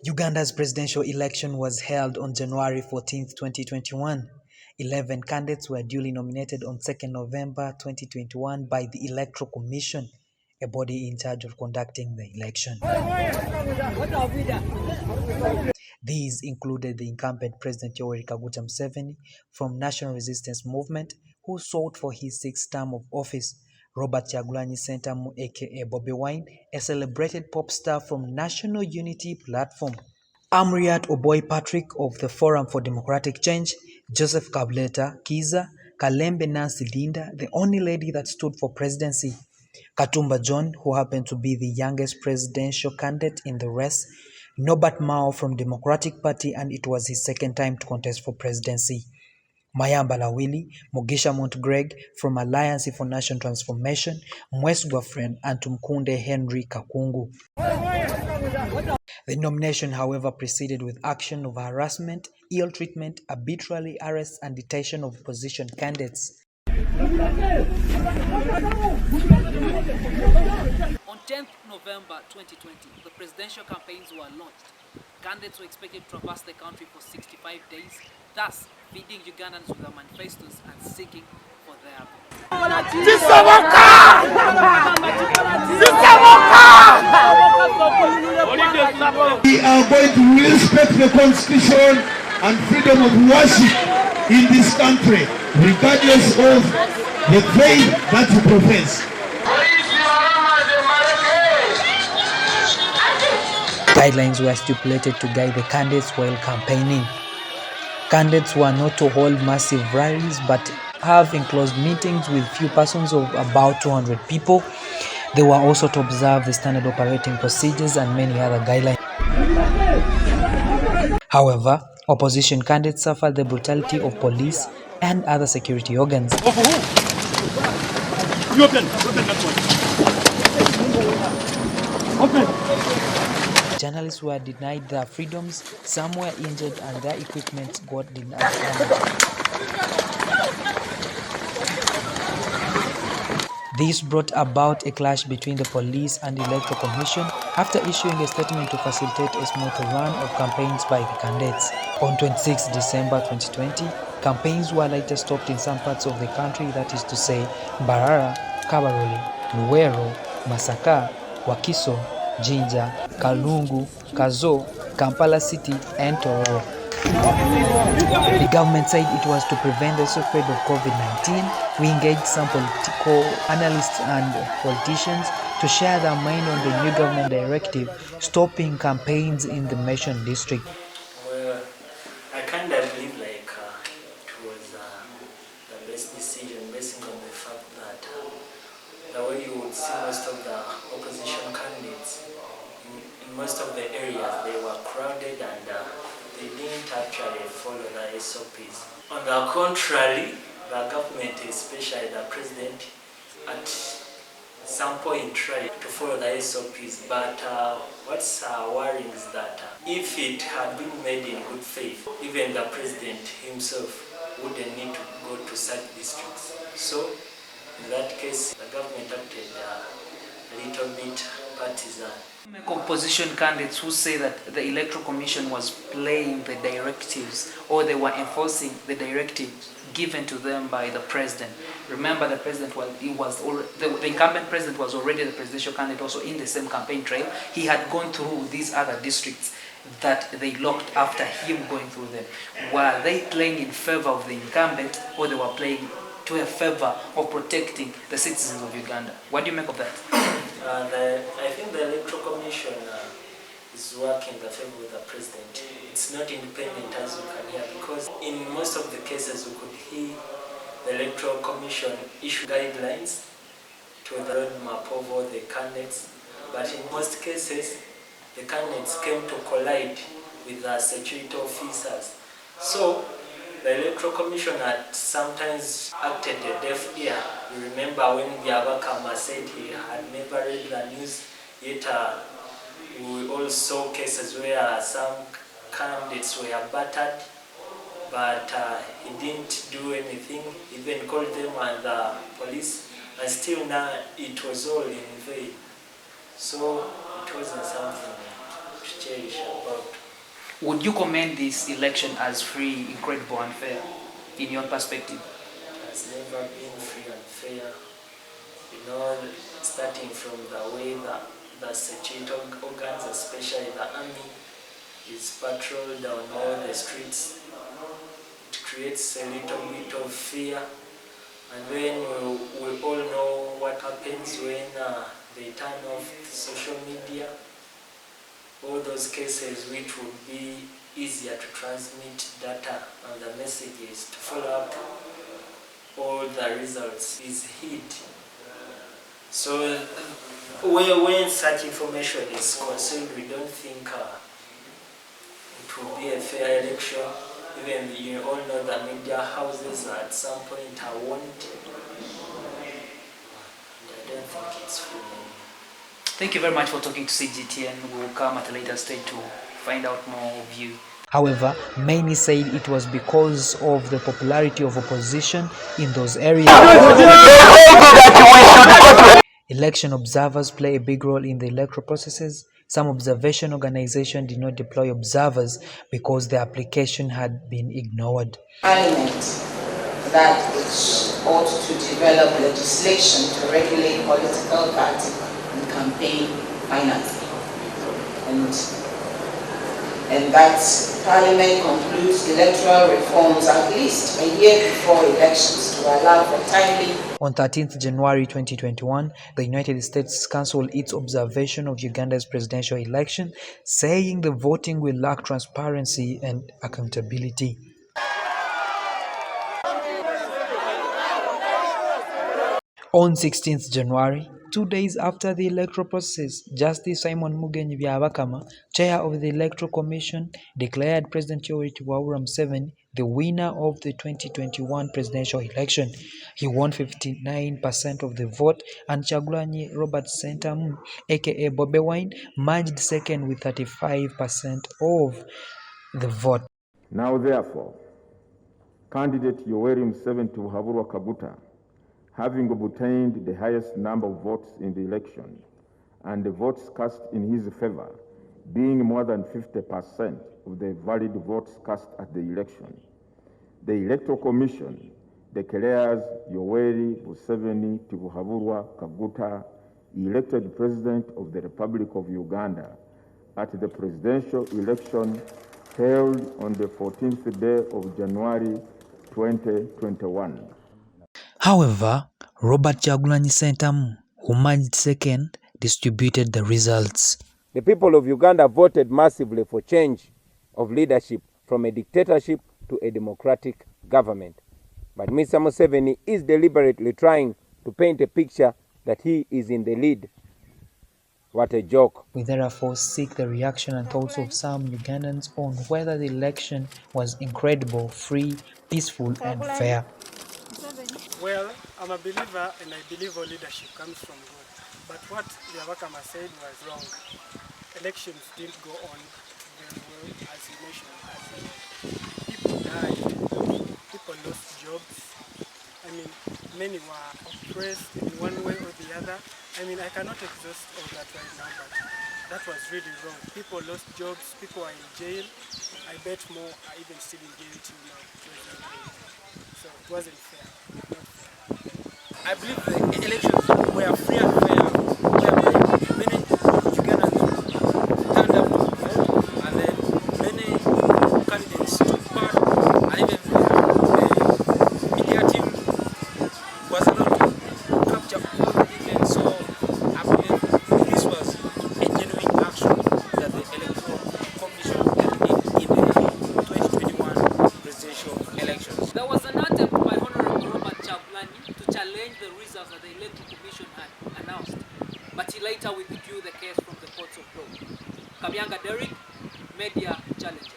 Uganda's presidential election was held on January 14, 2021. 11 candidates were duly nominated on 2nd November 2021 by the Electoral Commission, a body in charge of conducting the election. These included the incumbent President Yoweri Kaguta Museveni from National Resistance Movement, who sought for his sixth term of office, Robert Kyagulanyi Ssentamu aka Bobi Wine, a celebrated pop star from National Unity Platform, Amuriat Oboi Patrick of the Forum for Democratic Change, Joseph Kabuleta Kiza, Kalembe Nancy Linda, the only lady that stood for presidency, Katumba John, who happened to be the youngest presidential candidate in the race, Norbert Mao from Democratic Party, and it was his second time to contest for presidency, Mayamba Lawili, Mugisha Montgreg from Alliance for National Transformation, Mwesgwa Fred, and Tumkunde Henry Kakungu. The nomination, however, proceeded with action of harassment, ill treatment, arbitrary arrest, and detention of opposition candidates. On 10th November 2020, the presidential campaigns were launched. Candidates were expected to traverse the country for 65 days, thus feeding Ugandans with their manifestos and seeking for their We are going to respect the constitution and freedom of worship in this country, regardless of the faith that you profess. Guidelines were stipulated to guide the candidates while campaigning. Candidates were not to hold massive rallies but have enclosed meetings with few persons of about 200 people. They were also to observe the standard operating procedures and many other guidelines. However, opposition candidates suffered the brutality of police and other security organs. Journalists were denied their freedoms, some were injured, and their equipment got denied. This brought about a clash between the police and the Electoral Commission after issuing a statement to facilitate a smooth run of campaigns by the candidates. On 26 December 2020, campaigns were later stopped in some parts of the country, that is to say, Mbarara, Kabarole, Luwero, Masaka, Wakiso, Jinja, Kalungu, Kazo, Kampala City, and Tororo. The government said it was to prevent the spread of COVID-19. We engaged some political analysts and politicians to share their mind on the new government directive stopping campaigns in the Mission district. Well, I kind of believe it was the best decision based on the fact that the way you would see most of the opposition candidates in most of the areas, they were crowded and they didn't actually follow the SOPs. On the contrary, the government, especially the president, at some point tried to follow the SOPs, but what's worrying is that if it had been made in good faith, even the president himself wouldn't need to go to such districts. So, in that case, the government acted a little bit partisan. Opposition candidates who say that the Electoral Commission was playing the directives or they were enforcing the directives given to them by the president. Remember, the president the incumbent president was already the presidential candidate, also in the same campaign trail. He had gone through these other districts that they locked after him going through them. Were they playing in favor of the incumbent, or they were playing to a favor of protecting the citizens of Uganda? What do you make of that? I think the Electoral Commission is working in the favor of the president. It's not independent as you can hear, because in most of the cases we could hear the Electoral Commission issue guidelines to the roadmap of all the candidates, but in most cases the candidates came to collide with the security officers. So the Electoral Commission had sometimes acted a deaf ear. You remember when Byabakama said he had never read the news, yet we all saw cases where some candidates were battered, but he didn't do anything, even called them and the police, and still now it was all in vain. So it wasn't something to cherish about. Would you commend this election as free, incredible, and fair, in your perspective? It has never been free and fair. You know, starting from the way the security organs, especially the army, is patrolled on all the streets. It creates a little bit of fear. And then we all know what happens when they turn off social media. All those cases which would be easier to transmit data and the messages to follow up all the results is hid. So when such information is concealed, we don't think it will be a fair election. Even you all know the media houses at some point are warned. I don't think it's fair. Thank you very much for talking to CGTN. We will come at a later stage to find out more of you. However, many said it was because of the popularity of opposition in those areas. Election observers play a big role in the electoral processes. Some observation organizations did not deploy observers because their application had been ignored. Parliament that it ought to develop legislation to regulate political party and campaign financing. And that Parliament concludes electoral reforms at least a year before elections to allow for timely. On 13th January 2021, the United States canceled its observation of Uganda's presidential election, saying the voting will lack transparency and accountability. On 16th January, 2 days after the electoral process, Justice Simon Mugenyi Byabakama, chair of the Electoral Commission, declared President Yoweri Kaguta Museveni the winner of the 2021 presidential election. He won 59% of the vote, and Kyagulanyi Robert Ssentamu, aka Bobi Wine, merged second with 35% of the vote. Now therefore, candidate Yoweri Museveni Kaguta, having obtained the highest number of votes in the election, and the votes cast in his favor being more than 50% of the valid votes cast at the election, the Electoral Commission declares Yoweri Museveni Kaguta elected President of the Republic of Uganda at the presidential election held on the 14th day of January 2021. However, Robert Kyagulanyi Ssentamu, who merged second, distributed the results. The people of Uganda voted massively for change of leadership from a dictatorship to a democratic government. But Mr. Museveni is deliberately trying to paint a picture that he is in the lead. What a joke. We therefore seek the reaction and thoughts of some Ugandans on whether the election was incredible, free, peaceful, and fair. Well, I'm a believer and I believe all leadership comes from God. But what Byabakama said was wrong. Elections didn't go on very well, as you mentioned. People died, people lost jobs. I mean, many were oppressed in one way or the other. I mean, I cannot exhaust all that right now, but that was really wrong. People lost jobs, people are in jail. I bet more are even still in jail till now. So it wasn't fair. I believe the elections were free and fair, whereby many Ugandans turned up to vote, and then many candidates took part, and even the media team was allowed to capture all the events. So I believe this was a genuine action that the Electoral Commission did in the 2021 presidential elections. There was an attempt by Honorable Robert Kyagulanyi to challenge the results that the Electoral Commission had announced, but he later withdrew the case from the courts of law. Kabyanga Derek, Media Challenge.